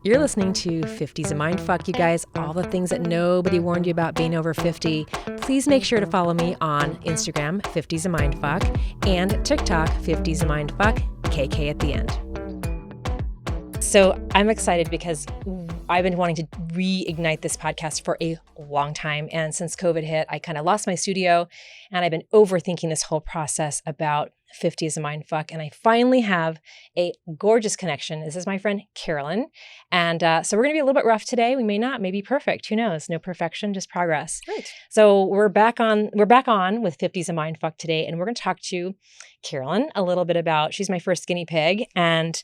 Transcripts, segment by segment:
You're listening to 50's a Mindfuck, you guys. All the things that nobody warned you about being over 50. Please make sure to follow me on Instagram, 50's a Mindfuck, and TikTok, 50's a Mindfuck, KK at the end. So I'm excited because I've been wanting to reignite this podcast for a long time. And since COVID hit, I kind of lost my studio and I've been overthinking this whole process about 50 is a Mindfuck. And I finally have a gorgeous connection. This is my friend, Carolyn. And so we're going to be a little bit rough today. We may not, maybe perfect. Who knows? No perfection, just progress. Great. So we're back on with 50 is a Mindfuck today. And we're going to talk to Carolyn a little bit about, she's my first guinea pig. And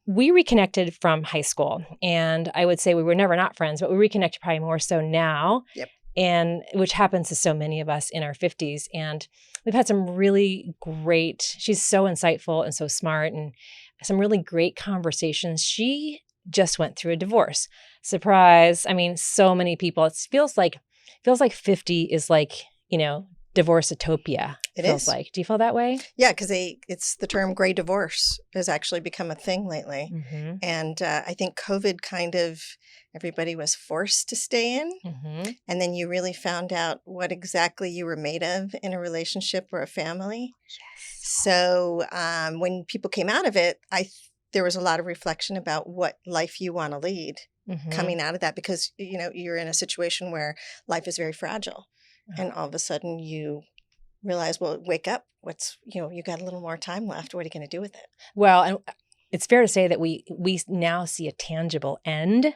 we reconnected from high school, and I would say we were never not friends, but we reconnected probably more so now. Yep. And which happens to so many of us in our 50s. And we've had some really great, she's so insightful and so smart, and some really great conversations. She just went through a divorce. Surprise. I mean, so many people, it feels like 50 is like, divorce-utopia. It feels is. like. Do you feel that way? Yeah, because it's the term gray divorce has actually become a thing lately. Mm-hmm. And I think COVID everybody was forced to stay in. Mm-hmm. And then you really found out what exactly you were made of in a relationship or a family. Yes. So when people came out of it, there was a lot of reflection about what life you want to lead coming out of that, because, you're in a situation where life is very fragile. And all of a sudden you realize, well, wake up. You got a little more time left. What are you going to do with it? Well, and it's fair to say that we now see a tangible end,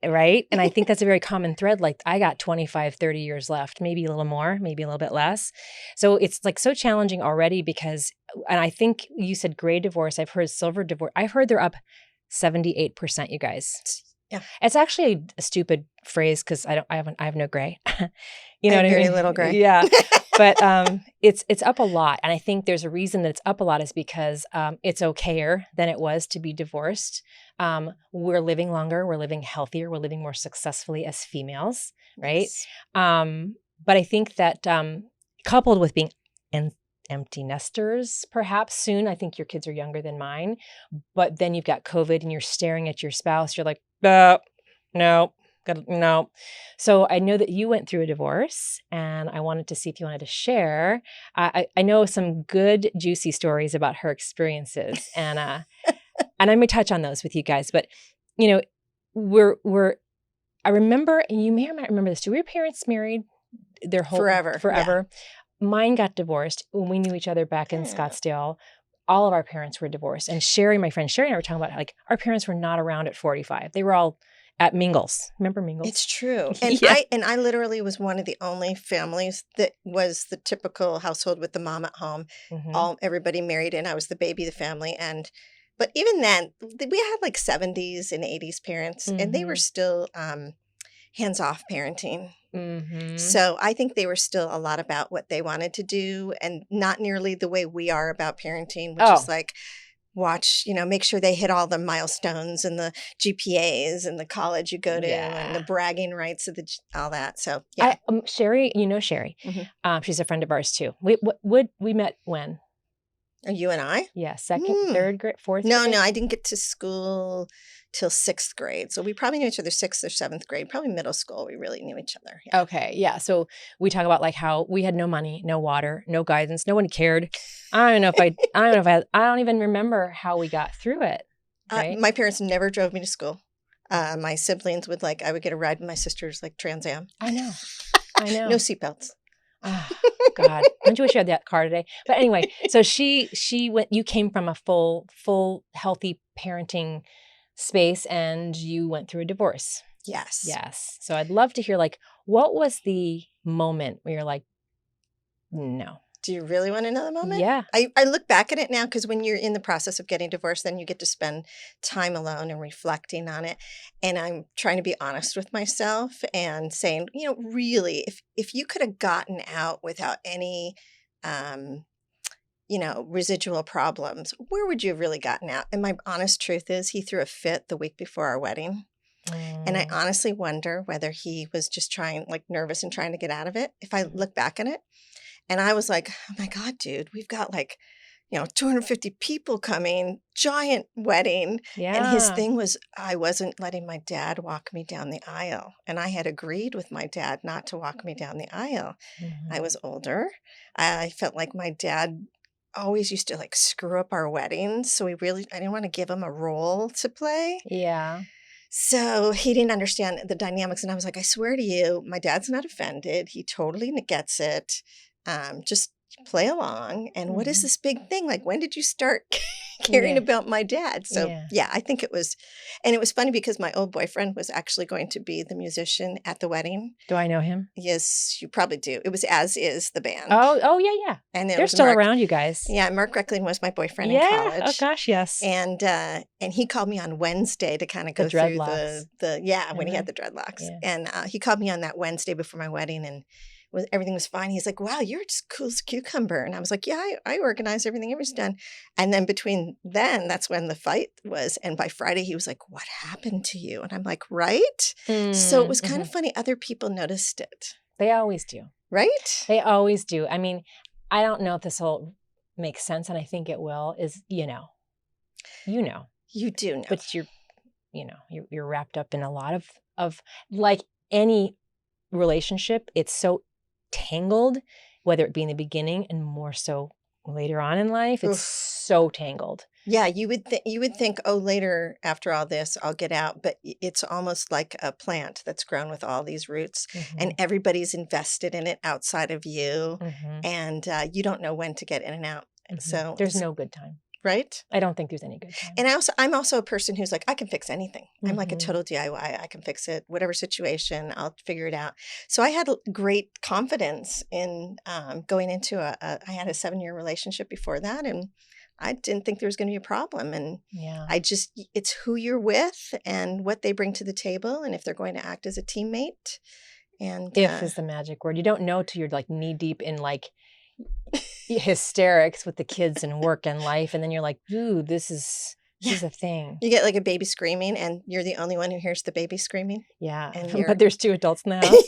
right? And I think that's a very common thread. Like I got 25, 30 years left, maybe a little more, maybe a little bit less. So it's like so challenging already because, and I think you said gray divorce. I've heard silver divorce. I've heard they're up 78%, you guys. Yeah. It's actually a stupid phrase because I have no gray. You know I what I have mean? very little gray. Yeah. But it's up a lot. And I think there's a reason that it's up a lot is because it's okayer than it was to be divorced. We're living longer. We're living healthier. We're living more successfully as females, right? Yes. But I think that coupled with being empty nesters, perhaps soon, I think your kids are younger than mine, but then you've got COVID and you're staring at your spouse. You're like, no. So I know that you went through a divorce, and I wanted to see if you wanted to share. I know some good, juicy stories about her experiences, and I may touch on those with you guys. But I remember, and you may or may not remember this too. Were your parents married their whole Forever? Yeah. Mine got divorced when we knew each other back in Scottsdale. All of our parents were divorced, and my friend Sherry and I were talking about like our parents were not around at 45. They were all at Mingles. Remember Mingles? It's true. And I literally was one of the only families that was the typical household with the mom at home, everybody married, and I was the baby of the family. But even then, we had like 70s and 80s parents, and they were still hands-off parenting. Mm-hmm. So I think they were still a lot about what they wanted to do, and not nearly the way we are about parenting, which is like, watch, make sure they hit all the milestones and the GPAs and the college you go to and the bragging rights of all that. So yeah. Sherry, Sherry. Mm-hmm. She's a friend of ours too. We met when? You and I? Yeah. Second, third grade, fourth No, grade? No, I didn't get to school till 6th grade. So we probably knew each other 6th or 7th grade, probably middle school. We really knew each other. Yeah. Okay. Yeah. So we talk about like how we had no money, no water, no guidance. No one cared. I don't even remember how we got through it. Right? My parents never drove me to school. My siblings I would get a ride with my sister's like Trans Am. I know. No seatbelts. Oh, God, don't you wish you had that car today? But anyway, so she went. You came from a full healthy parenting space, and you went through a divorce. Yes. So I'd love to hear like what was the moment where you're like, no. Do you really want to know the moment? Yeah. I look back at it now because when you're in the process of getting divorced, then you get to spend time alone and reflecting on it. And I'm trying to be honest with myself and saying, really, if you could have gotten out without any, residual problems, where would you have really gotten out? And my honest truth is he threw a fit the week before our wedding. And I honestly wonder whether he was just nervous and trying to get out of it. If I look back at it. And I was like, oh my God, dude, we've got 250 people coming, giant wedding. Yeah. And his thing was, I wasn't letting my dad walk me down the aisle. And I had agreed with my dad not to walk me down the aisle. Mm-hmm. I was older. I felt like my dad always used to like screw up our weddings. So I didn't want to give him a role to play. Yeah. So he didn't understand the dynamics. And I was like, I swear to you, my dad's not offended. He totally gets it. Just play along. And what is this big thing? Like, when did you start caring about my dad? So yeah, I think it was, and it was funny because my old boyfriend was actually going to be the musician at the wedding. Do I know him? Yes, you probably do. It was As Is the band. Oh yeah. And they're still around, you guys. Yeah, Mark Reckling was my boyfriend in college. Oh gosh, yes. And he called me on Wednesday to kind of go through when he had the dreadlocks. Yeah. And he called me on that Wednesday before my wedding, and everything was fine. He's like, wow, you're just cool as a cucumber. And I was like, yeah, I organized everything. It was done. And then that's when the fight was. And by Friday, he was like, what happened to you? And I'm like, right? So it was kind of funny. Other people noticed it. They always do. Right? They always do. I mean, I don't know if this will make sense, and I think it will, is, You do know. But you're wrapped up in a lot of like any relationship, it's so tangled, whether it be in the beginning and more so later on in life. It's so tangled. Yeah, you would think, oh, later after all this, I'll get out. But it's almost like a plant that's grown with all these roots, and everybody's invested in it outside of you, and you don't know when to get in and out. So there's no good time. Right? I don't think there's any good time. And I'm also a person who's like, I can fix anything. I'm like a total DIY. I can fix it. Whatever situation, I'll figure it out. So I had great confidence in going into I had a 7-year relationship before that, and I didn't think there was going to be a problem. And it's who you're with and what they bring to the table, and if they're going to act as a teammate. And if is the magic word. You don't know till you're like knee deep in like hysterics with the kids and work and life, and then you're like, ooh, this is a thing. You get like a baby screaming, and you're the only one who hears the baby screaming. Yeah, but there's 2 adults in the house.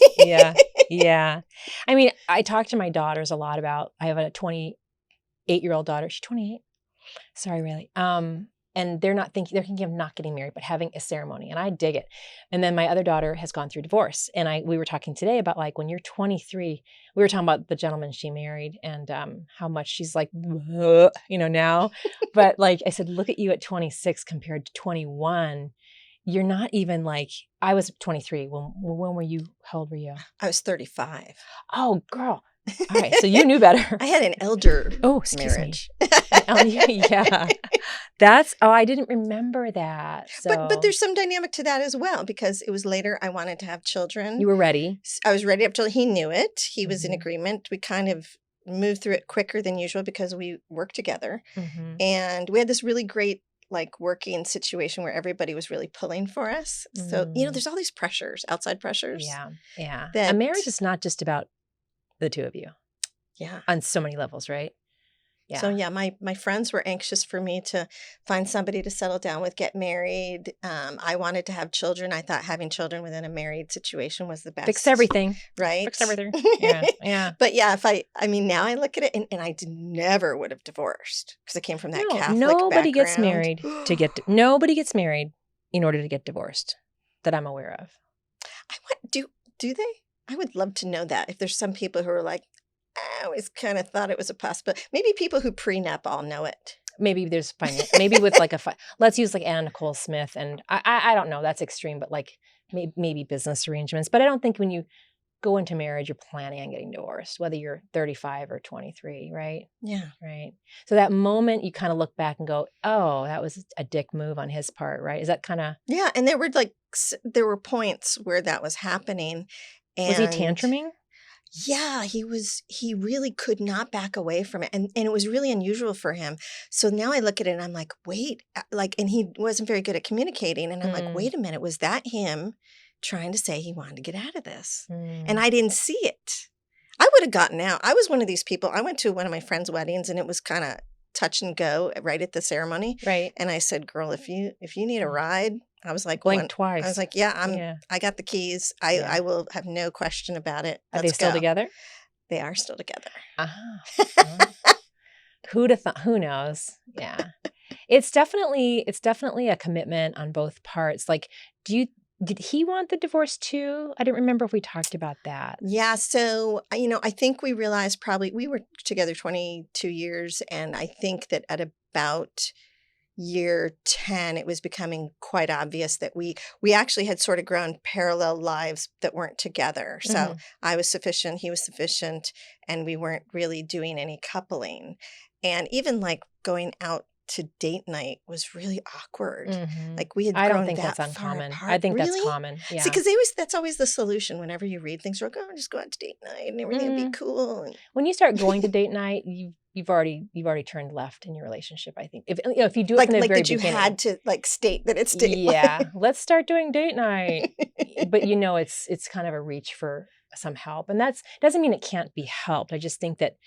Yeah. I mean, I talk to my daughters a lot about. I have a 28-year-old daughter. She's 28. Sorry, really. And they're thinking of not getting married, but having a ceremony. And I dig it. And then my other daughter has gone through divorce. And we were talking today about like when you're 23, we were talking about the gentleman she married and how much she's like, now. But like I said, look at you at 26 compared to 21. You're not even like, I was 23. When were you? How old were you? I was 35. Oh, girl. All right. So you knew better. I had an elder marriage. Yeah. I didn't remember that. So. But there's some dynamic to that as well, because it was later I wanted to have children. You were ready. I was ready up till he knew it. He was in agreement. We kind of moved through it quicker than usual because we worked together. And we had this really great like working situation where everybody was really pulling for us. So, there's all these pressures, outside pressures. Yeah. A marriage is not just about the 2 of you. Yeah. On so many levels, right? Yeah. So my friends were anxious for me to find somebody to settle down with, get married. I wanted to have children. I thought having children within a married situation was the best. Fix everything. Right? Fix everything. Yeah. But yeah, now I look at it and I never would have divorced because I came from that Catholic nobody background. Gets married nobody gets married in order to get divorced that I'm aware of. Do they? I would love to know that. If there's some people who are like, I always kind of thought it was a possibility. Maybe people who prenup all know it. Maybe there's finance. Maybe with like let's use like Anna Nicole Smith, and I don't know. That's extreme, but like maybe business arrangements. But I don't think when you go into marriage, you're planning on getting divorced, whether you're 35 or 23, right? Yeah. Right. So that moment you kind of look back and go, oh, that was a dick move on his part, right? Is that kind of... Yeah. And there were points where that was happening. And was he tantruming? Yeah, he really could not back away from it. And it was really unusual for him. So now I look at it and I'm like, wait, and he wasn't very good at communicating. And I'm like, wait a minute, was that him trying to say he wanted to get out of this? And I didn't see it. I would have gotten out. I was one of these people. I went to one of my friends' weddings and it was kind of touch and go right at the ceremony. Right. And I said, girl, if you need a ride, I was like, blink twice. I was like, I got the keys. I will have no question about it. Are they still together? They are still together. Uh-huh. Who knows? Yeah. It's definitely a commitment on both parts. Like, did he want the divorce too? I don't remember if we talked about that. Yeah. So, I think we realized probably we were together 22 years. And I think that at about year 10, it was becoming quite obvious that we actually had sort of grown parallel lives that weren't together. So I was sufficient, he was sufficient, and we weren't really doing any coupling. And even like going out to date night was really awkward. Like we had I don't grown think that that's far uncommon. apart. I think that's Really? common. See, Yeah. because that's always the solution whenever you read things. You're like, oh, just go out to date night and everything will be cool. And when you start going to date night, you've already turned left in your relationship. I think if you do it from the very that you beginning, had to like state that it's date yeah, night. let's start doing date night. But it's kind of a reach for some help, and that doesn't mean it can't be helped. I just think that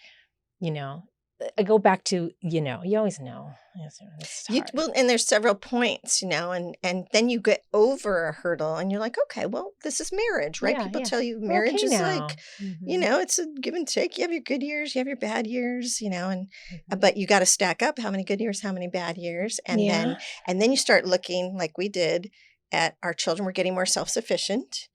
I go back to you always know. It's hard. Well, and there's several points, and then you get over a hurdle and you're like, okay, well, this is marriage, right? Yeah, People yeah. tell you We're marriage okay is now. like, it's a give and take. You have your good years, you have your bad years, and but you got to stack up how many good years, how many bad years, and Yeah. then you start looking like we did at our children. We're getting more self-sufficient.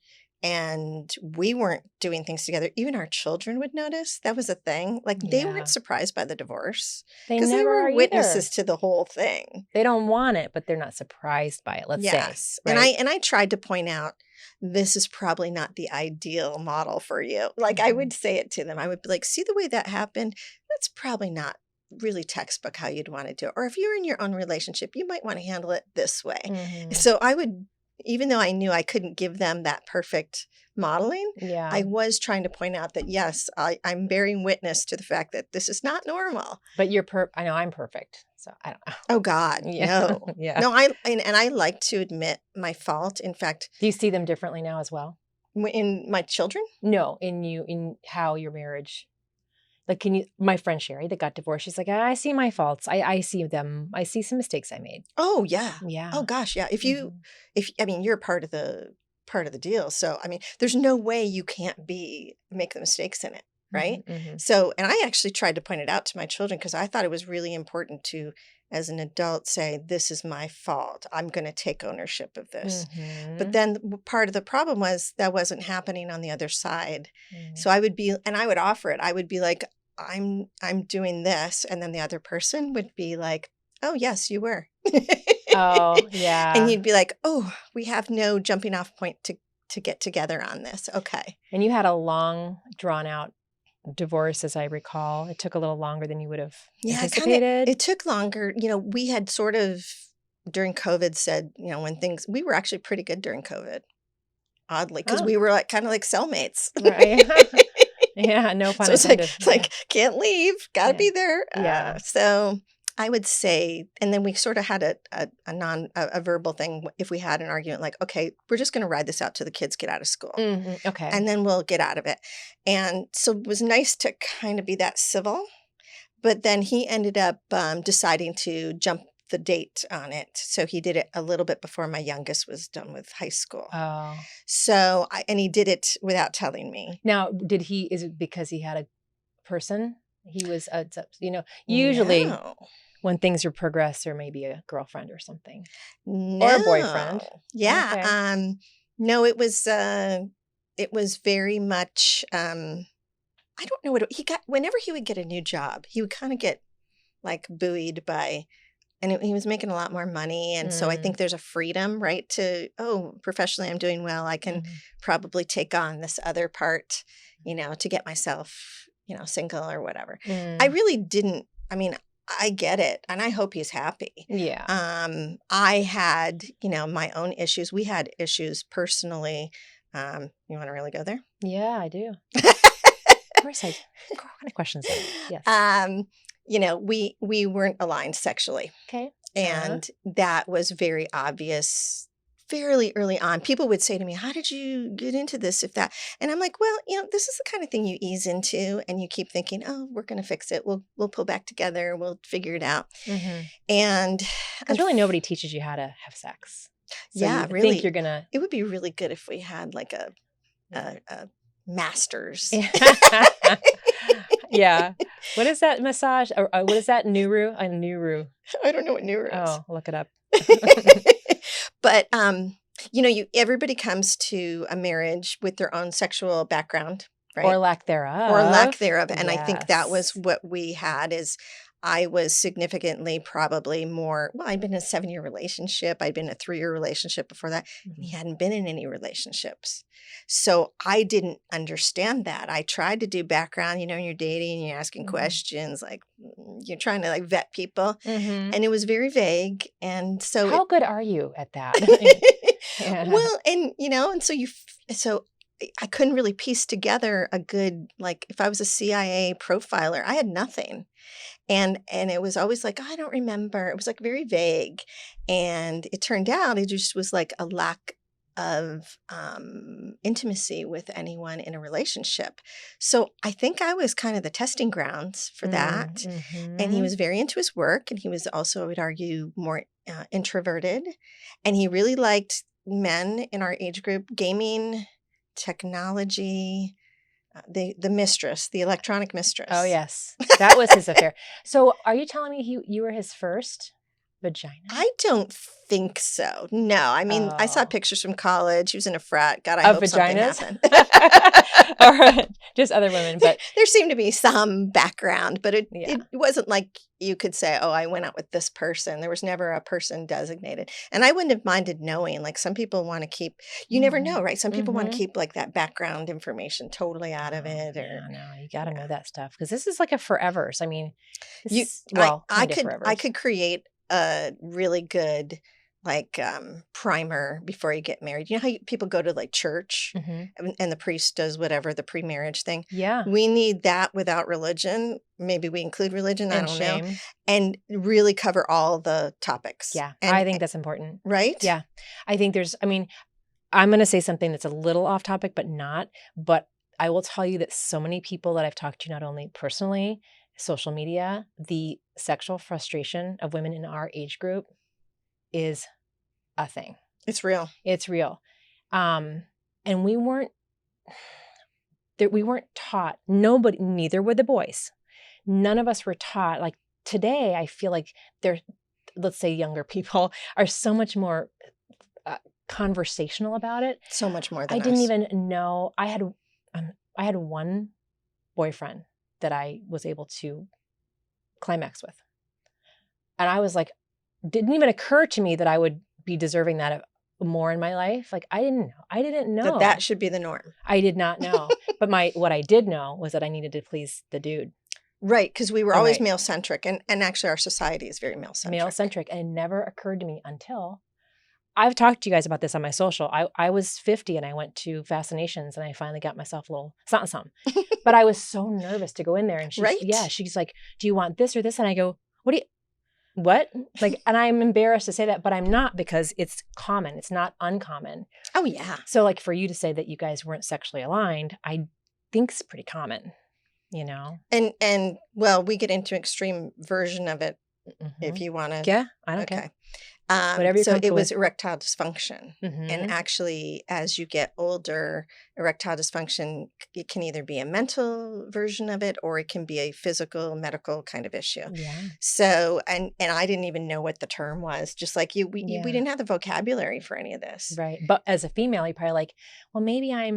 And we weren't doing things together. Even our children would notice. That was a thing. Like they weren't surprised by the divorce because they were witnesses to the whole thing. They don't want it, but they're not surprised by it. Let's say. Yes. Right? And I tried to point out this is probably not the ideal model for you. Like I would say it to them. I would be like, see the way that happened? That's probably not really textbook how you'd want to do it. Or if you're in your own relationship, you might want to handle it this way. So I would, even though I knew I couldn't give them that perfect modeling, I was trying to point out that, yes, I'm bearing witness to the fact that this is not normal. But I know I'm perfect, so I don't know. Oh, God, no. Yeah. No, and I like to admit my fault. In fact. Do you see them differently now as well? In my children? No, in how your marriage. Like, my friend Sherry that got divorced, she's like, I see my faults. I see them. I see some mistakes I made. Oh, yeah. Yeah. Oh, gosh, yeah. If you're part of the deal. So, there's no way you can't make the mistakes in it. Right. So, and I actually tried to point it out to my children because I thought it was really important to, as an adult, say, this is my fault. I'm going to take ownership of this. But then part of the problem was that wasn't happening on the other side. So I would offer it. I would be like, I'm doing this. And then the other person would be like, oh, yes, you were. Oh, yeah. And you'd be like, oh, we have no jumping off point to get together on this. Okay. And you had a long, drawn out divorce, as I recall. It took a little longer than you would have anticipated. It took longer. We had sort of during COVID said, when we were actually pretty good during COVID, oddly, because we were kind of like cellmates. Right. Yeah, no pun intended. It's like can't leave, gotta be there. Yeah. So I would say, and then we sort of had a verbal thing. If we had an argument, like, okay, we're just going to ride this out till the kids get out of school. Okay. And then we'll get out of it. And so it was nice to kind of be that civil. But then he ended up deciding to jump the date on it. So he did it a little bit before my youngest was done with high school. Oh. So, and he did it without telling me. Now, is it because he had a person? He was, usually when things are progressed, there may be a girlfriend or something. No. Or a boyfriend. Yeah. Okay. No, it was very much, I don't know what he got. Whenever he would get a new job, he would kind of get like buoyed by, and he was making a lot more money. And so I think there's a freedom, right? Professionally, I'm doing well. I can probably take on this other part, to get myself, single or whatever. I really didn't. I get it. And I hope he's happy. Yeah. I had, my own issues. We had issues personally. You want to really go there? Yeah, I do. Of course what kind of questions are there? Yes. We weren't aligned sexually. Okay. And that was very obvious fairly early on. People would say to me, how did you get into this, if that? And I'm like, well, this is the kind of thing you ease into and you keep thinking, oh, we're going to fix it. We'll pull back together. We'll figure it out. And because really nobody teaches you how to have sex. So yeah, you really. Think you're going to. It would be really good if we had like a master's. Yeah. What is that massage? Or what is that? Nuru? A Nuru. I don't know what Nuru is. Oh, look it up. But everybody comes to a marriage with their own sexual background, right? Or lack thereof. Or lack thereof. And I think that was Yes. what we had is I was significantly probably more, well, I'd been in a 7-year relationship. I'd been in a 3-year relationship before that. And he hadn't been in any relationships. So I didn't understand that. I tried to do background, when you're dating and you're asking questions, like you're trying to like vet people. And it was very vague. And so how good are you at that? Yeah. Well, and so I couldn't really piece together a good, like if I was a CIA profiler, I had nothing. And it was always like, I don't remember. It was like very vague. And it turned out it just was like a lack of intimacy with anyone in a relationship. So I think I was kind of the testing grounds for that. And he was very into his work. And he was also, I would argue, more introverted. And he really liked men in our age group, gaming, technology, the mistress, the electronic mistress. Oh, yes. That was his affair. So are you telling me you were his first vagina? I don't think so. No. I mean, I saw Oh. pictures from college. He was in a frat. God, I hope something happened. All right. Just other women. But there seemed to be some background, but it Yeah. wasn't like you could say, oh, I went out with this person. There was never a person designated. And I wouldn't have minded knowing. Like some people want to keep, you never know, right? Some people want to keep like that background information totally out of it. Or no, you got to know that stuff because this is like a forevers. I mean, I could create a really good like primer before you get married. You know how people go to like church and the priest does whatever, the pre-marriage thing? Yeah. We need that without religion. Maybe we include religion. And I don't shame. know. And really cover all the topics. Yeah. And, I think that's important. Right? Yeah. I think I'm going to say something that's a little off topic, but not. But I will tell you that so many people that I've talked to, not only personally, social media, the sexual frustration of women in our age group is a thing. It's real. It's real. And we weren't taught, neither were the boys. None of us were taught. Like today, I feel like let's say younger people are so much more conversational about it. So much more than I didn't even know. I had one boyfriend that I was able to climax with. And I was like, didn't even occur to me that I would be deserving that of more in my life. Like I didn't know that should be the norm. I did not know. But what I did know was that I needed to please the dude. Right. Because we were always male centric. And actually our society is very male centric. Male centric. And it never occurred to me until I've talked to you guys about this on my social. I was 50 and I went to Fascinations and I finally got myself a little something. But I was so nervous to go in there. And she's like, do you want this or this? And I go, what? Like, and I'm embarrassed to say that, but I'm not because it's common. It's not uncommon. Oh, yeah. So like for you to say that you guys weren't sexually aligned, I think is pretty common, And well, we get into extreme version of it if you want to. Yeah, I don't care. So it was erectile dysfunction. And actually, as you get older, erectile dysfunction, it can either be a mental version of it or it can be a physical, medical kind of issue. Yeah. So, and I didn't even know what the term was. Just like you, we didn't have the vocabulary for any of this. Right. But as a female, you're probably like, well, maybe I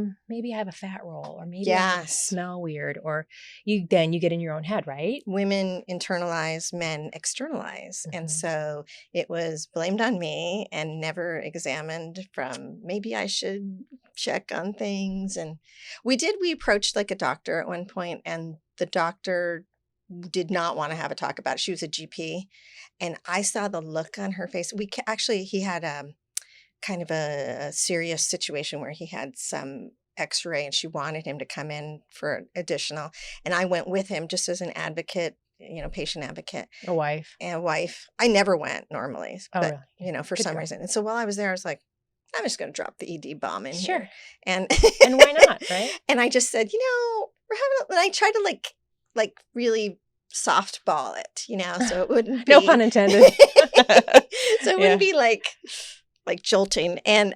have a fat roll or maybe I smell weird or then you get in your own head, right? Women internalize, men externalize. And so it was blamed on me and never examined from maybe I should check on things. And we approached like a doctor at one point and the doctor did not want to have a talk about it. She was a GP and I saw the look on her face. He had kind of a serious situation where he had some x-ray and she wanted him to come in for additional. And I went with him just as an advocate, patient advocate. A wife. I never went normally, but, really? For some reason. And so while I was there, I was like, I'm just going to drop the ED bomb in here. And why not, right? And I just said, we're having and I tried to like really softball it, so it wouldn't be. No pun intended. So it wouldn't be like jolting. And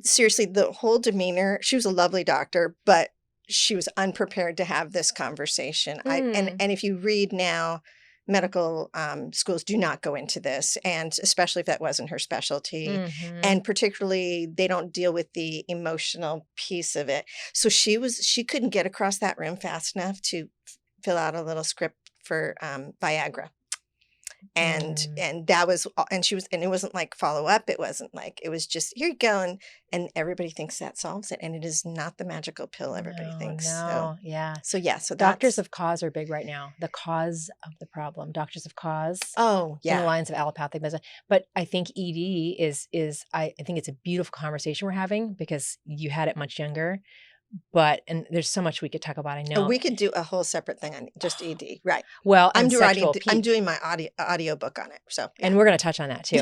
seriously, the whole demeanor, she was a lovely doctor, but she was unprepared to have this conversation. Mm. And if you read now, medical schools do not go into this, and especially if that wasn't her specialty. Mm-hmm. And particularly, they don't deal with the emotional piece of it. So she couldn't get across that room fast enough to fill out a little script for Viagra. And that was, and she was, and it wasn't like follow up. It wasn't like, it was just, here you go. And everybody thinks that solves it. And it is not the magical pill everybody thinks. No, yeah. So yeah. So doctors of cause are big right now. The cause of the problem. Doctors of cause. Oh, yeah. In the lines of allopathic medicine. But I think ED is I think it's a beautiful conversation we're having because you had it much younger. And there's so much we could talk about. I know. We could do a whole separate thing on just ED. Right. Well, I'm doing my audio book on it. So, yeah. And we're going to touch on that too.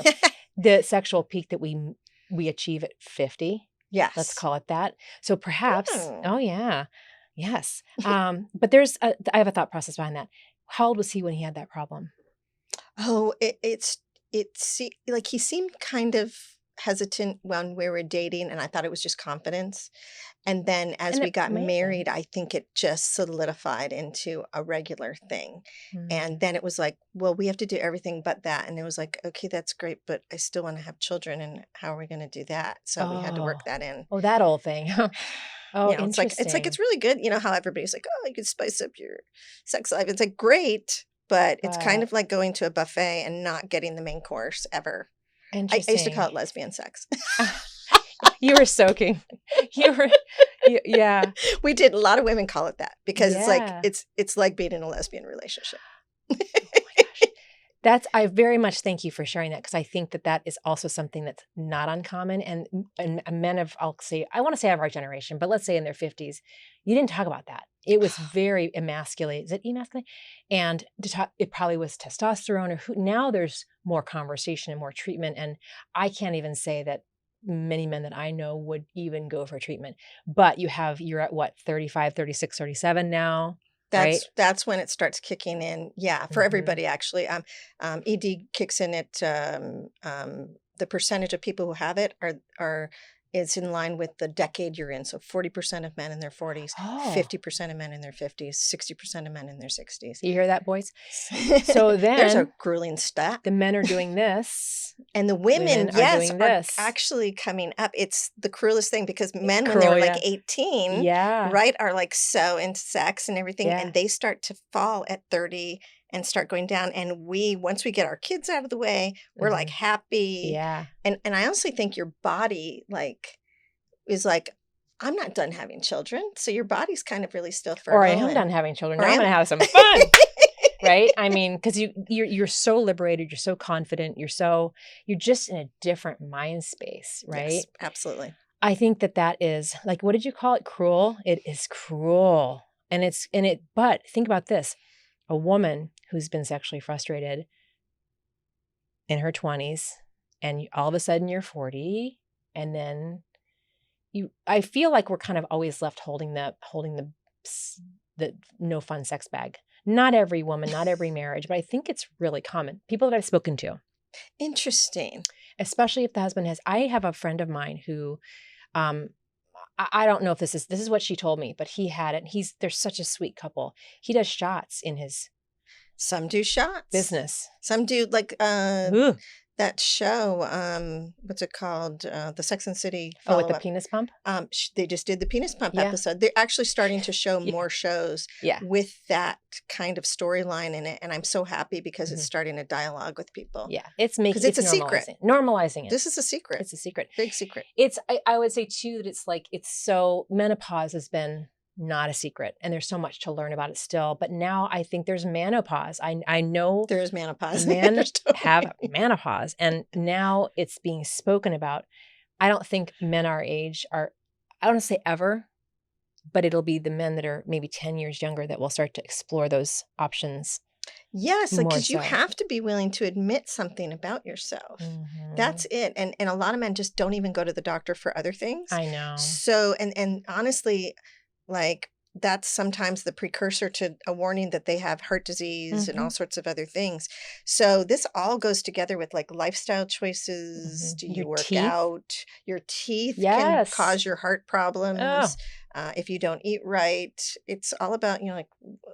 The sexual peak that we achieve at 50. Yes. Let's call it that. So perhaps, oh yeah. Yes. But I have a thought process behind that. How old was he when he had that problem? Oh, it's like he seemed kind of hesitant when we were dating, and I thought it was just confidence. And then as we got married, I think it just solidified into a regular thing. And then it was like, well, we have to do everything but that. And it was like, okay, that's great, but I still want to have children. And how are we going to do that? So we had to work that in. Oh, that old thing. Oh, interesting. It's really good. You know how everybody's like, oh, you could spice up your sex life. It's like, great, but it's kind of like going to a buffet and not getting the main course ever. I used to call it lesbian sex. You were soaking. Yeah. We did. A lot of women call it that because it's like being in a lesbian relationship. Oh my gosh. I very much thank you for sharing that because I think that is also something that's not uncommon. And men of, I want to say of our generation, but let's say in their 50s, you didn't talk about that. It was very emasculate. Is it emasculate? And it probably was testosterone now there's more conversation and more treatment. And I can't even say that many men that I know would even go for treatment. But you're at what, 35, 36, 37 now? That's when it starts kicking in. Yeah, for everybody actually. ED kicks in at the percentage of people who have it is in line with the decade you're in. So 40% of men in their 40s, 50% of men in their 50s, 60% of men in their 60s. You hear that, boys? So then there's a grueling stat. The men are doing this. And the women are actually coming up. It's the cruelest thing because men, when they're like 18, right, are like so into sex and everything. Yeah. And they start to fall at 30 and start going down. And once we get our kids out of the way, we're like happy. Yeah. And I honestly think your body is like, I'm not done having children. So your body's kind of really still fertile. Or I am done having children. Now I'm going to have some fun. Right? I mean, because you're so liberated, you're so confident, you're just in a different mind space, right? Yes, absolutely. I think that is like, what did you call it? Cruel? It is cruel. But think about this. A woman who's been sexually frustrated in her 20s and all of a sudden you're 40 and then I feel like we're kind of always left holding the no fun sex bag. Not every woman, not every marriage, but I think it's really common. People that I've spoken to. Interesting. Especially if the husband I have a friend of mine who, I don't know if this is what she told me, but he had it. They're such a sweet couple. He does shots in his Some do shots. Business. Some do that show, what's it called? The Sex and City follow-up. With the penis pump? They just did the penis pump episode. They're actually starting to show more shows with that kind of storyline in it. And I'm so happy because it's starting a dialogue with people. Yeah. It's a secret. Normalizing it. This is a secret. It's a secret. Big secret. I would say too that menopause has been not a secret and there's so much to learn about it still, but now I think there's menopause. I know there is menopause. Men have menopause and now it's being spoken about. I don't think men our age I don't want to say ever, but it'll be the men that are maybe 10 years younger that will start to explore those options. Yes, because you have to be willing to admit something about yourself. Mm-hmm. That's it. And a lot of men just don't even go to the doctor for other things. I know. So, and honestly, that's sometimes the precursor to a warning that they have heart disease and all sorts of other things. So this all goes together with lifestyle choices. Do you work out? Your teeth can cause your heart problems. if you don't eat right. It's all about,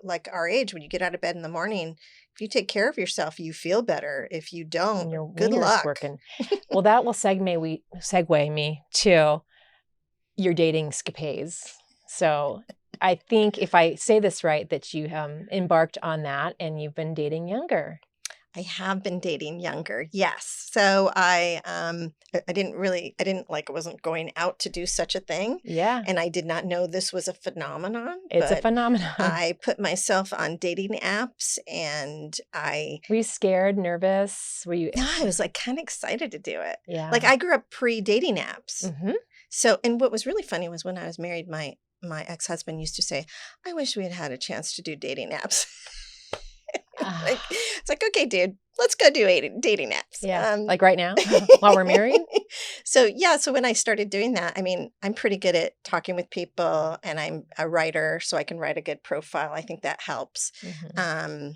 like our age, when you get out of bed in the morning, if you take care of yourself, you feel better. If you don't, Your good wiener's luck. working. Well, that will segue me to your dating escapades. So I think if I say this right, that you embarked on that and you've been dating younger. I have been dating younger. Yes. So I wasn't going out to do such a thing. Yeah. And I did not know this was a phenomenon. It's a phenomenon. I put myself on dating apps and Were you scared, nervous? Were you? No, I was like kind of excited to do it. Yeah. Like I grew up pre-dating apps. Mm-hmm. So, and what was really funny was when I was married, my ex-husband used to say, I wish we had had a chance to do dating apps. It's like, okay, dude, let's go do dating apps. Yeah, like right now while we're married. So when I started doing that, I mean, I'm pretty good at talking with people, and I'm a writer, so I can write a good profile. I think that helps. Mm-hmm.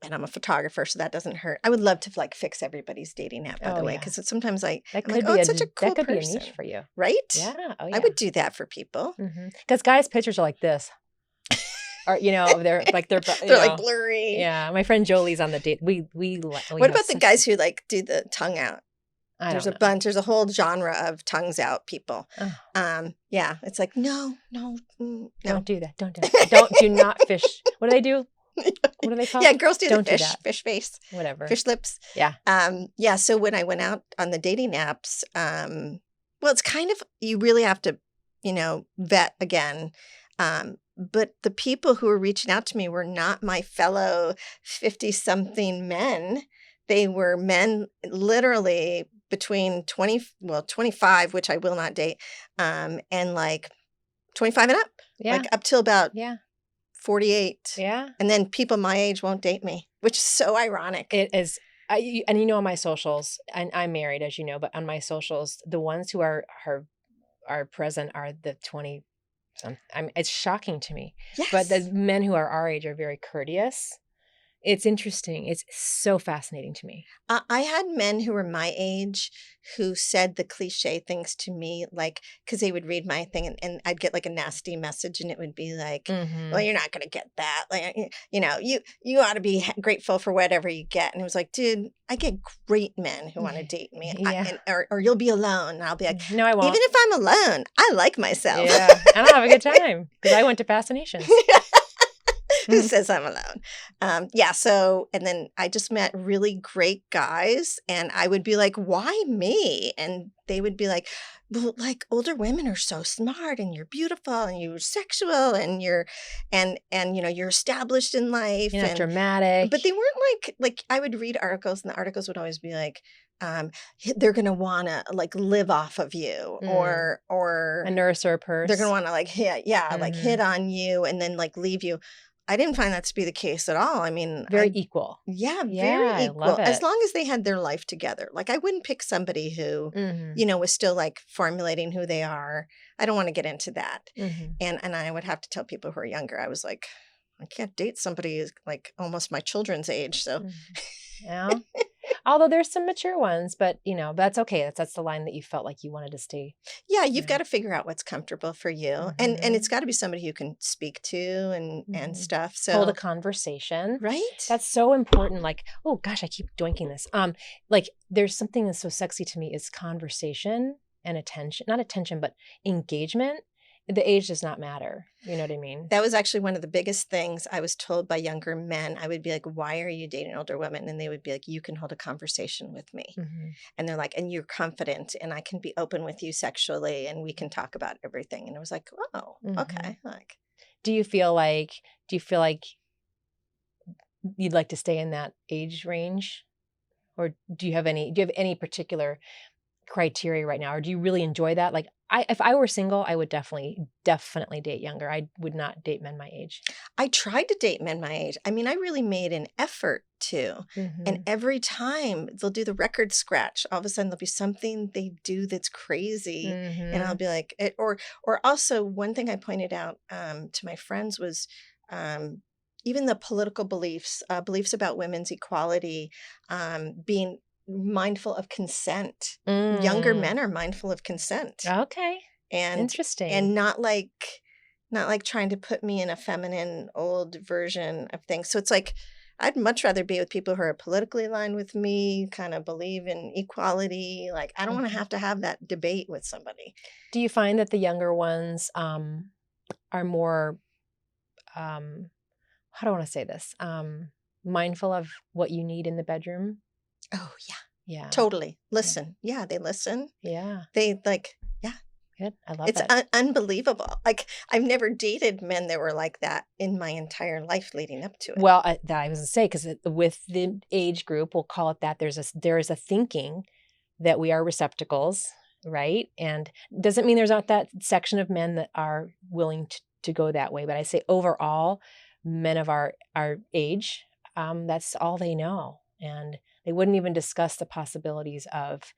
And I'm a photographer, so that doesn't hurt. I would love to like fix everybody's dating app, by the way, because sometimes I'm like, it's such a cool that could person. be a niche for you, right? Yeah, oh, yeah. I would do that for people. Because guys' pictures are like this. Or they're like like blurry. Yeah, my friend Jolie's on the date. We what about the guys who like do the tongue out? There's a whole genre of tongues out people. Oh. Yeah, it's like no. Don't do that. Don't do that. Do not fish. What do they do? What do they call? Yeah, girls do Don't the fish face, whatever, fish lips. Yeah. Yeah. So when I went out on the dating apps, well, it's kind of, you really have to, vet again. But the people who were reaching out to me were not my fellow 50-something men. They were men literally between 25, which I will not date, and like 25 and up. Yeah. Like up till about 48. Yeah. And then people my age won't date me, which is so ironic. It is. And on my socials, and I'm married, as you know, but on my socials, the ones who are present are the 20. It's shocking to me. Yes. But the men who are our age are very courteous. It's interesting. It's so fascinating to me. I had men who were my age who said the cliche things to me, like, because they would read my thing and I'd get like a nasty message and it would be like, well, you're not going to get that. Like, you ought to be grateful for whatever you get. And it was like, dude, I get great men who want to date me. Yeah. Or you'll be alone. And I'll be like, no, I won't. Even if I'm alone, I like myself. Yeah. And I'll have a good time because I went to Fascinations. Who says I'm alone? So, and then I just met really great guys and I would be like, why me? And they would be like, well, like older women are so smart and you're beautiful and you're sexual and you're established in life. You're not dramatic. But they weren't like I would read articles and the articles would always be like, they're going to want to like live off of you or a nurse or a purse. They're going to want to like like hit on you and then like leave you. I didn't find that to be the case at all. I mean, very equal. Yeah, very equal. I love it. As long as they had their life together. Like I wouldn't pick somebody who, was still like formulating who they are. I don't want to get into that. And I would have to tell people who are younger. I was like, I can't date somebody who's like almost my children's age. So yeah. Although there's some mature ones, but that's okay. That's the line that you felt like you wanted to stay. Yeah, you've got to figure out what's comfortable for you, and it's got to be somebody you can speak to and stuff. So hold a conversation, right? That's so important. Like, oh gosh, I keep doinking this. Like there's something that's so sexy to me is conversation and attention, not attention, but engagement. The age does not matter. You know what I mean? That was actually one of the biggest things I was told by younger men. I would be like, why are you dating older women? And they would be like, you can hold a conversation with me. And they're like, and you're confident and I can be open with you sexually and we can talk about everything. And it was like, oh, okay. Like, do you feel like you'd like to stay in that age range? Or do you have any particular criteria right now? Or do you really enjoy that? Like if I were single, I would definitely date younger. I would not date men my age. I tried to date men my age. I mean, I really made an effort to. And every time they'll do the record scratch, all of a sudden there'll be something they do that's crazy. And I'll be like, or also one thing I pointed out to my friends was even the political beliefs about women's equality, being mindful of consent. Younger men are mindful of consent. Okay. Interesting. and not like trying to put me in a feminine old version of things. So it's like I'd much rather be with people who are politically aligned with me, kind of believe in equality. Like I don't want to have that debate with somebody. Do you find that the younger ones are more how do I want to say this? Mindful of what you need in the bedroom? Oh yeah. Yeah. Totally. Listen. Yeah, they listen. Yeah. They like, yeah. Good. I love It's that. unbelievable. Like I've never dated men that were like that in my entire life leading up to it. Well, I was going to say, because with the age group, we'll call it that, there is a thinking that we are receptacles, right? And doesn't mean there's not that section of men that are willing to go that way. But I say overall, men of our age, that's all they know. And they wouldn't even discuss the possibilities of,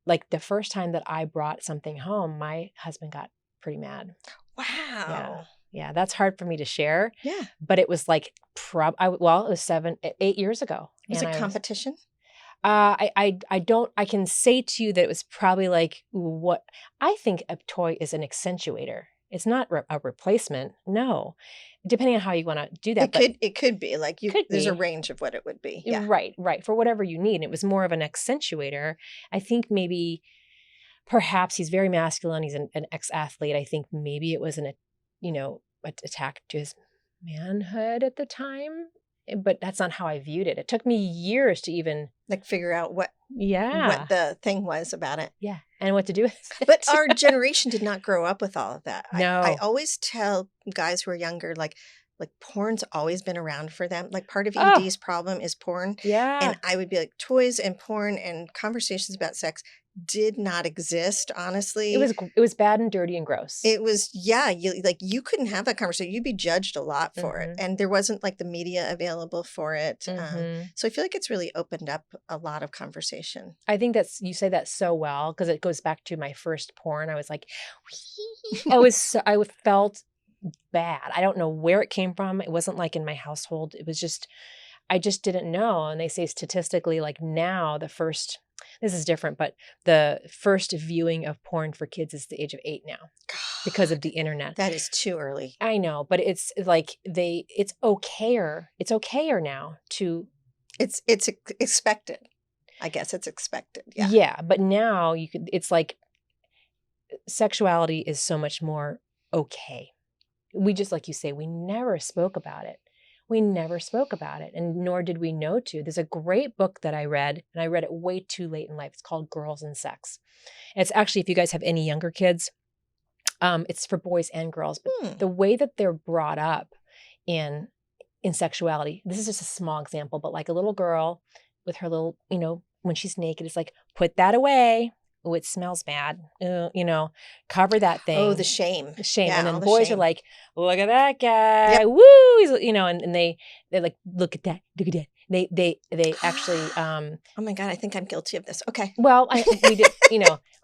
like the first time that I brought something home, my husband got pretty mad. Wow. Yeah, that's hard for me to share. Yeah. But it was like, it was 8 years ago. Was it competition? I can say to you that it was probably like what I think a toy is an accentuator. It's not a replacement. No, depending on how you want to do that. It could be like there's a range of what it would be. Yeah. Right. For whatever you need. And it was more of an accentuator. I think maybe perhaps he's very masculine. He's an ex-athlete. I think maybe it was an attack to his manhood at the time. But that's not how I viewed it. It took me years to even like figure out what the thing was about it. Yeah. And what to do with it. But our generation did not grow up with all of that. No. I always tell guys who are younger, like porn's always been around for them. Like part of ED's problem is porn. Yeah. And I would be like, toys and porn and conversations about sex did not exist, honestly. It was bad and dirty and gross. It was, you couldn't have that conversation. You'd be judged a lot for it. And there wasn't like the media available for it. So I feel like it's really opened up a lot of conversation. I think you say that so well, because it goes back to my first porn. I was like, I felt bad. I don't know where it came from. It wasn't like in my household. It was just, I just didn't know. And they say statistically, like now this is different, but the first viewing of porn for kids is the age of 8 now. God, because of the internet. That is too early. I know, but it's like it's okayer. It's okayer now to. It's expected. I guess it's expected. Yeah. Yeah, but now it's like sexuality is so much more okay. We just, like you say, we never spoke about it. And nor did we know to. There's a great book that I read, and I read it way too late in life. It's called Girls and Sex. And it's actually, if you guys have any younger kids, it's for boys and girls. But the way that they're brought up in sexuality, this is just a small example, but like a little girl with her little, when she's naked, it's like, put that away. Oh, it smells bad. Cover that thing. Oh, the shame. Yeah, and then boys are like, look at that guy. Yep. Woo! And they're like, look at that. They actually. Oh my God, I think I'm guilty of this. Okay. Well, we did,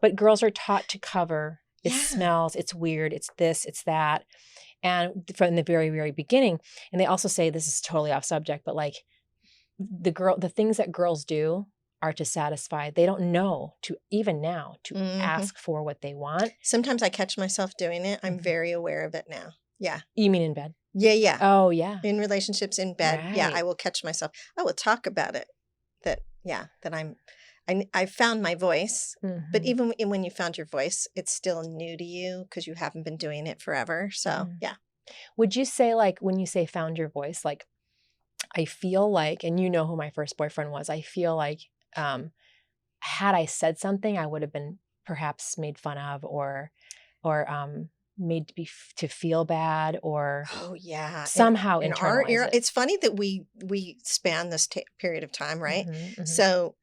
but girls are taught to cover. It smells. It's weird. It's this. It's that. And from the very, very beginning, and they also say, this is totally off subject, but like the things that girls do are to satisfy. They don't know to ask for what they want. Sometimes I catch myself doing it. I'm very aware of it now. Yeah. You mean in bed? Yeah. Oh, yeah. In relationships, in bed. Right. Yeah, I will catch myself. I will talk about it. That I found my voice. But even when you found your voice, it's still new to you because you haven't been doing it forever. So, yeah. Would you say, like, when you say found your voice, like, I feel like, and you know who my first boyfriend was, I feel like had I said something, I would have been perhaps made fun of or made to feel bad or somehow in our era. It's funny that we span this period of time, right? So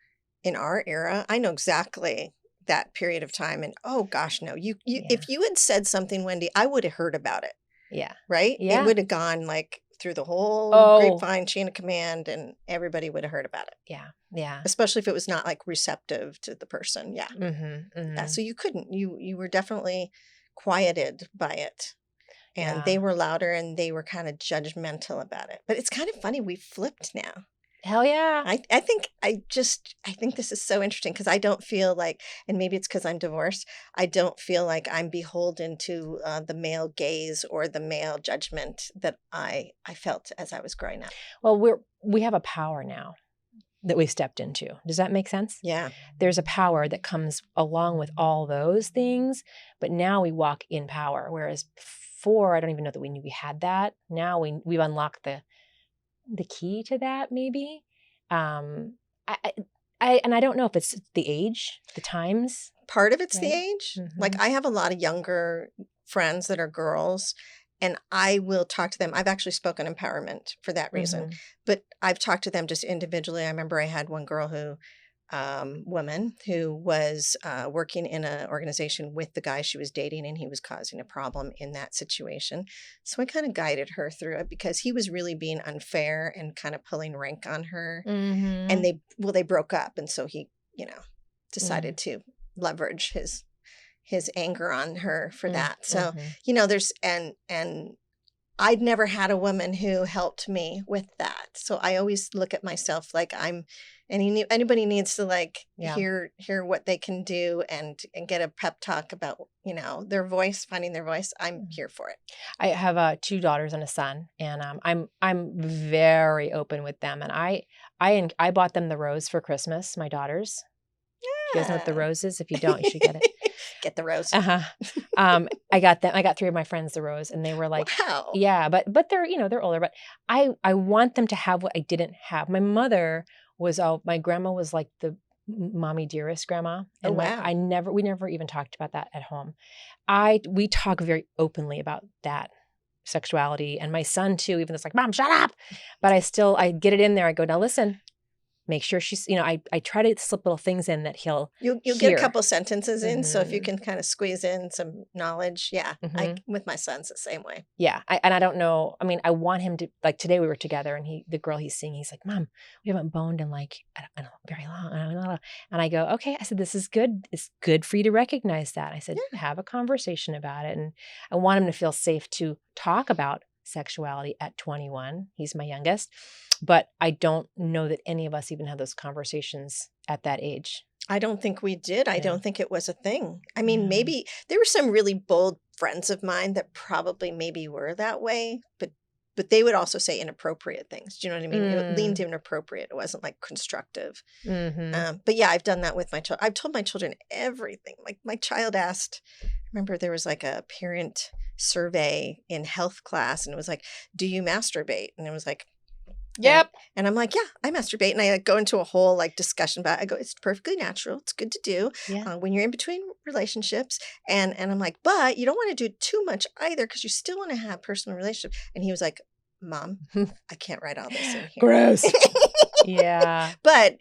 in our era, I know exactly that period of time, and oh gosh, no, you if you had said something, Wendy, I would have heard about it. Yeah. Right. Yeah. It would have gone like through the whole grapevine chain of command, and everybody would have heard about it. Yeah. Especially if it was not like receptive to the person. Yeah. Yeah. So you couldn't. You were definitely quieted by it, and they were louder and they were kind of judgmental about it. But it's kind of funny. We flipped now. Hell yeah. I think this is so interesting because I don't feel like, and maybe it's because I'm divorced, I don't feel like I'm beholden to the male gaze or the male judgment that I felt as I was growing up. Well, we have a power now that we stepped into. Does that make sense? Yeah. There's a power that comes along with all those things, but now we walk in power. Whereas before, I don't even know that we knew we had that. Now we've unlocked the key to that, maybe. Um, and I don't know if it's the age, the times. Part of it's the Right? age. Mm-hmm. Like I have a lot of younger friends that are girls, and I will talk to them. I've actually spoken empowerment for that reason, Mm-hmm. but I've talked to them just individually. I remember I had one girl woman who was working in an organization with the guy she was dating, and he was causing a problem in that situation. So I kind of guided her through it because he was really being unfair and kind of pulling rank on her. Mm-hmm. And they broke up, and so he, decided to leverage his anger on her for that. So, there's and I'd never had a woman who helped me with that. So I always look at myself like anybody needs to hear what they can do and get a pep talk about, their voice, finding their voice. I'm here for it. I have 2 daughters and a son, and I'm very open with them. And I bought them the rose for Christmas. My daughters. You guys know what the rose is? If you don't, you should get it. Get the rose. I got 3 of my friends the rose, and they were like, wow. Yeah, but they're they're older. But I want them to have what I didn't have. My mother my grandma was like the mommy dearest grandma, and we never even talked about that at home. We talk very openly about that sexuality, and my son too. Even though it's like, Mom, shut up, but I get it in there. I go, now listen. Make sure she's, I try to slip little things in that you'll get a couple sentences in. So if you can kind of squeeze in some knowledge. Yeah. With my sons the same way. Yeah. I don't know. I mean, I want him to, like today we were together and the girl he's seeing, he's like, Mom, we haven't boned in like, I don't know, very long. And I go, okay. I said, this is good. It's good for you to recognize that. I said, have a conversation about it. And I want him to feel safe to talk about sexuality at 21. He's my youngest. But I don't know that any of us even had those conversations at that age. I don't think we did. I don't think it was a thing. I mean, maybe there were some really bold friends of mine that probably maybe were that way, but they would also say inappropriate things. Do you know what I mean? It leaned inappropriate. It wasn't like constructive. But yeah, I've done that with my children. I've told my children everything. Like my child asked, I remember there was like a parent survey in health class, and it was like, do you masturbate? And it was like, yep. And I'm like, yeah, I masturbate. And I go into a whole discussion about it. I go, it's perfectly natural. It's good to do when you're in between relationships. And I'm like, but you don't want to do too much either because you still want to have personal relationships. And he was like, Mom, I can't write all this in here. Gross. Yeah. But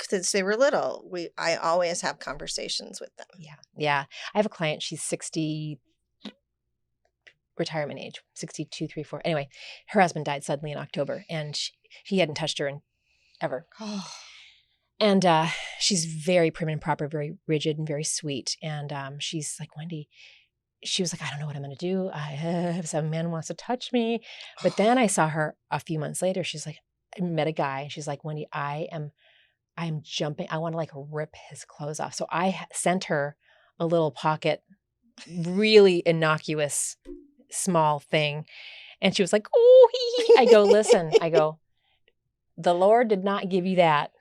since they were little, I always have conversations with them. Yeah. Yeah. I have a client, she's 60, retirement age, 62, 3, 4. Anyway, her husband died suddenly in October, and he hadn't touched her in ever. And she's very prim and proper, very rigid and very sweet. And she's like, Wendy, she was like, I don't know what I'm going to do. Some man wants to touch me. But then I saw her a few months later. She's like, I met a guy, and she's like, Wendy, I'm jumping. I want to rip his clothes off. So I sent her a little pocket, really innocuous, small thing. And she was like, oh, I go, listen, the Lord did not give you that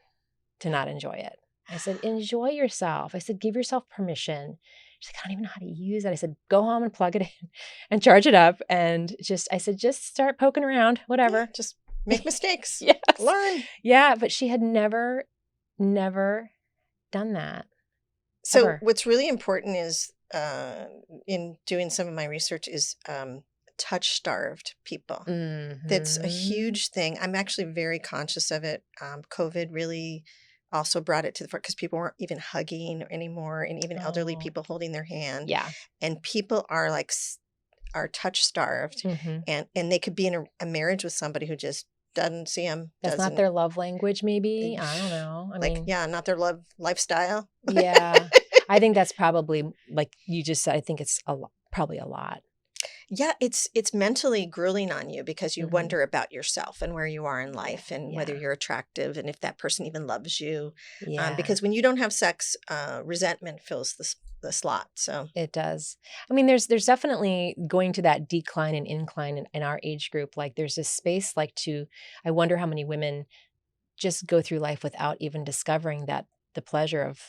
to not enjoy it. I said, enjoy yourself. I said, give yourself permission. She's like, I don't even know how to use it. I said, go home and plug it in and charge it up. And I said, just start poking around, whatever. Yeah, just make mistakes. Yes. Learn. Yeah. But she had never done that. So ever. What's really important is in doing some of my research is touch-starved people. That's a huge thing. I'm actually very conscious of it. COVID really also brought it to the front because people weren't even hugging anymore, and even elderly people holding their hand. Yeah. And people are touch-starved, and they could be in a marriage with somebody who just doesn't see them. That's not their love language, maybe. I don't know. I mean, not their love lifestyle. Yeah. I think that's probably, like you just said, I think it's probably a lot. Yeah, it's mentally grueling on you because you Mm-hmm. wonder about yourself and where you are in life and whether Yeah. you're attractive and if that person even loves you. Yeah. Because when you don't have sex, resentment fills the slot. So It does. I mean, there's definitely going to that decline and incline in our age group. Like there's this space like I wonder how many women just go through life without even discovering that the pleasure of,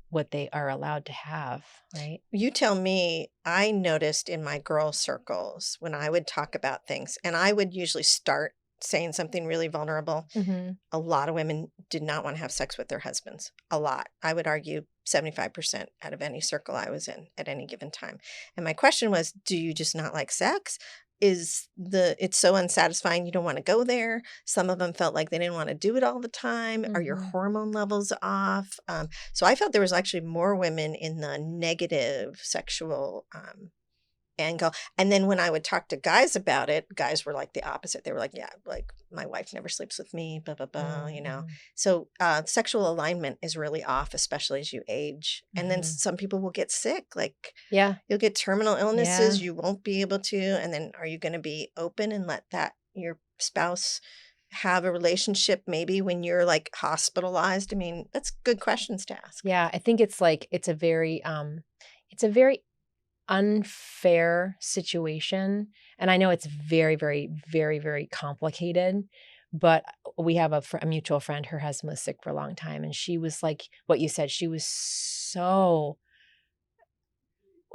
what they are allowed to have, right? you tell me, I noticed in my girl circles when I would talk about things, and I would usually start saying something really vulnerable. Mm-hmm. A lot of women did not want to have sex with their husbands. A lot. I would argue 75% out of any circle I was in at any given time. And my question was, do you just not like sex? It's so unsatisfying you don't want to go there? Some of them felt like they didn't want to do it all the time. Are your Mm-hmm. hormone levels off? So I felt there was actually more women in the negative sexual angle. And then when I would talk to guys about it, guys were like the opposite. They were like, yeah, like my wife never sleeps with me, blah, blah, blah. Mm-hmm. So sexual alignment is really off, especially as you age. And then Mm-hmm. some people will get sick. Like Yeah. you'll get terminal illnesses. Yeah. You won't be able to. And then are you going to be open and let your spouse have a relationship maybe when you're like hospitalized? I mean, that's good questions to ask. Yeah. I think it's a very unfair situation. And I know it's very, very, very, very complicated. But we have a mutual friend. Her husband was sick for a long time. And she was like what you said. She was so,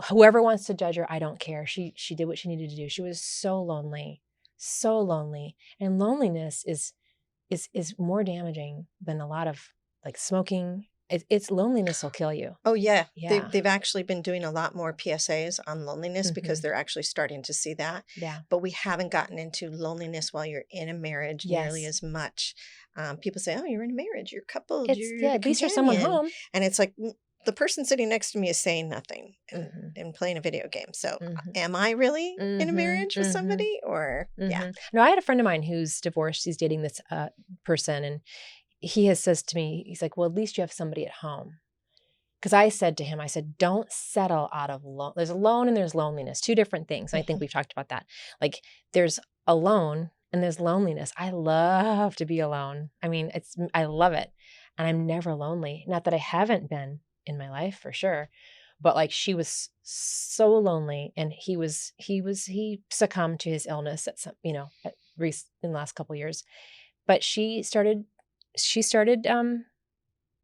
whoever wants to judge her, I don't care. She did what she needed to do. She was so lonely, so lonely. And loneliness is more damaging than a lot of like smoking. It's loneliness will kill you. Oh, yeah. Yeah. They've actually been doing a lot more PSAs on loneliness because Mm-hmm. they're actually starting to see that. Yeah. But we haven't gotten into loneliness while you're in a marriage nearly Yes. as much. People say, oh, you're in a marriage, you're coupled, It's, you're yeah, the at least there's someone companion. home. And it's like the person sitting next to me is saying nothing Mm-hmm. and playing a video game. So Mm-hmm. am I really in a Mm-hmm. marriage with Mm-hmm. somebody or yeah? Mm-hmm. No, I had a friend of mine who's divorced. He's dating this person, and he has says to me, he's like, well, at least you have somebody at home. Because I said to him, I said, don't settle out of there's alone and there's loneliness, two different things. And I think we've talked about that. Like there's alone and there's loneliness. I love to be alone. I mean, I love it. And I'm never lonely. Not that I haven't been in my life for sure, but like she was so lonely, and he succumbed to his illness at some, in the last couple of years. But she started,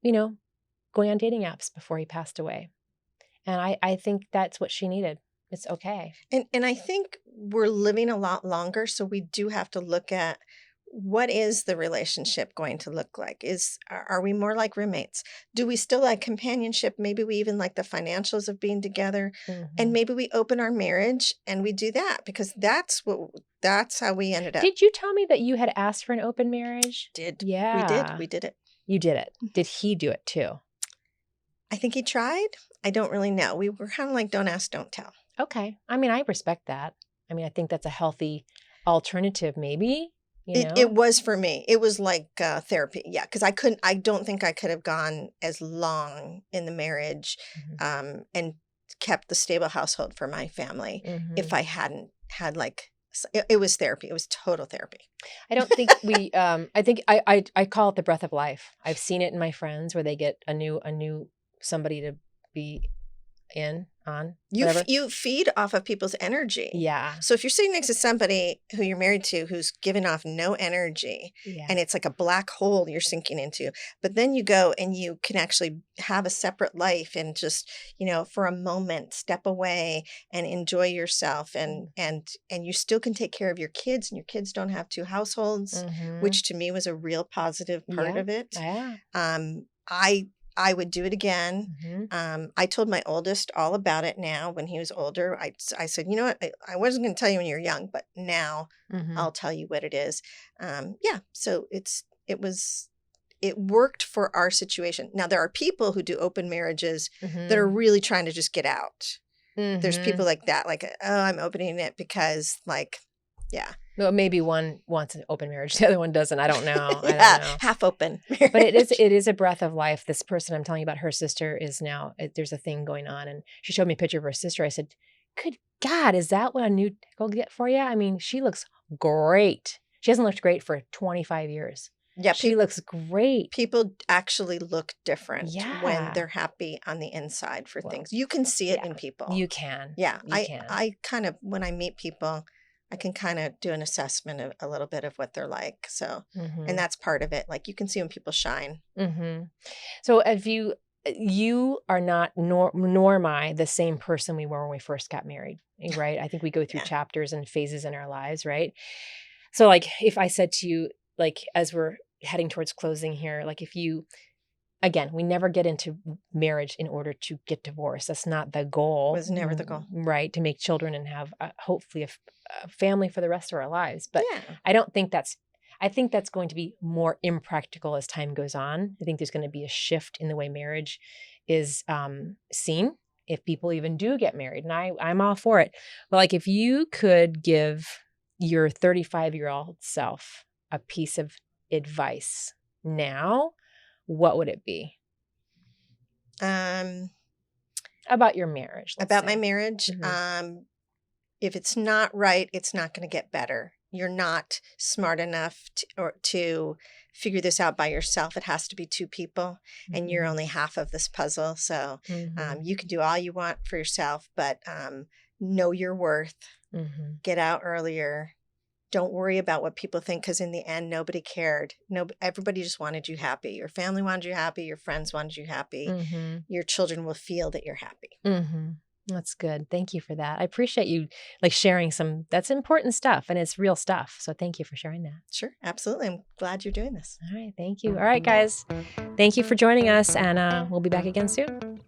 you know, going on dating apps before he passed away. And I think that's what she needed. It's okay. And I think we're living a lot longer, so we do have to look at what is the relationship going to look like? Are we more like roommates? Do we still like companionship? Maybe we even like the financials of being together, Mm-hmm. and maybe we open our marriage and we do that because that's how we ended up. Did you tell me that you had asked for an open marriage? Yeah. We did it. You did it. Did he do it too? I think he tried. I don't really know. We were kind of like, don't ask, don't tell. Okay. I mean, I respect that. I mean, I think that's a healthy alternative, maybe. It was for me. It was like therapy. Yeah. Because I don't think I could have gone as long in the marriage and kept the stable household for my family if I hadn't had it was therapy. It was total therapy. I don't think I think I call it the breath of life. I've seen it in my friends where they get a new somebody to be on. You feed off of people's energy. Yeah. So if you're sitting next to somebody who you're married to who's giving off no energy, and it's like a black hole you're sinking into, but then you go and you can actually have a separate life and just, for a moment step away and enjoy yourself and you still can take care of your kids and your kids don't have two households, which to me was a real positive part of it. Yeah. I would do it again. I told my oldest all about it now when he was older. I said, you know what? I wasn't going to tell you when you're young, but now I'll tell you what it is. So it worked for our situation. Now, there are people who do open marriages that are really trying to just get out. There's people like that, like, oh, I'm opening it because yeah. Well, maybe one wants an open marriage, the other one doesn't. I don't know. Yeah, I don't know. half open. But it is a breath of life. This person I'm telling you about, her sister is now, there's a thing going on. And she showed me a picture of her sister. I said, good God, is that what a new will get for you? I mean, she looks great. She hasn't looked great for 25 years. Yeah, She looks great. people actually look different when Yeah. they're happy on the inside for Well, things. You can see it yeah, in people. You can. Yeah, You can. I kind of, when I meet people, I can kind of do an assessment of a little bit of what they're like. So, and that's part of it. Like you can see when people shine. So if you are not, nor am I, the same person we were when we first got married, right? I think we go through Yeah. chapters and phases in our lives, right? So like if I said to you, like as we're heading towards closing here, like if you, again, we never get into marriage in order to get divorced. That's not the goal. Was never the goal. Right. To make children and have hopefully a family for the rest of our lives. But Yeah. I think that's going to be more impractical as time goes on. I think there's going to be a shift in the way marriage is seen if people even do get married. And I'm all for it. But like if you could give your 35-year-old self a piece of advice now, what would it be? About your marriage. About my marriage. If it's not right, it's not going to get better. You're not smart enough to figure this out by yourself. It has to be two people, and you're only half of this puzzle. So you can do all you want for yourself, but know your worth. Get out earlier. Don't worry about what people think, because in the end, nobody cared. Everybody just wanted you happy. Your family wanted you happy. Your friends wanted you happy. Your children will feel that you're happy. That's good. Thank you for that. I appreciate you like sharing that's important stuff, and it's real stuff. So thank you for sharing that. Sure. Absolutely. I'm glad you're doing this. All right. Thank you. All right, guys. Thank you for joining us, and we'll be back again soon.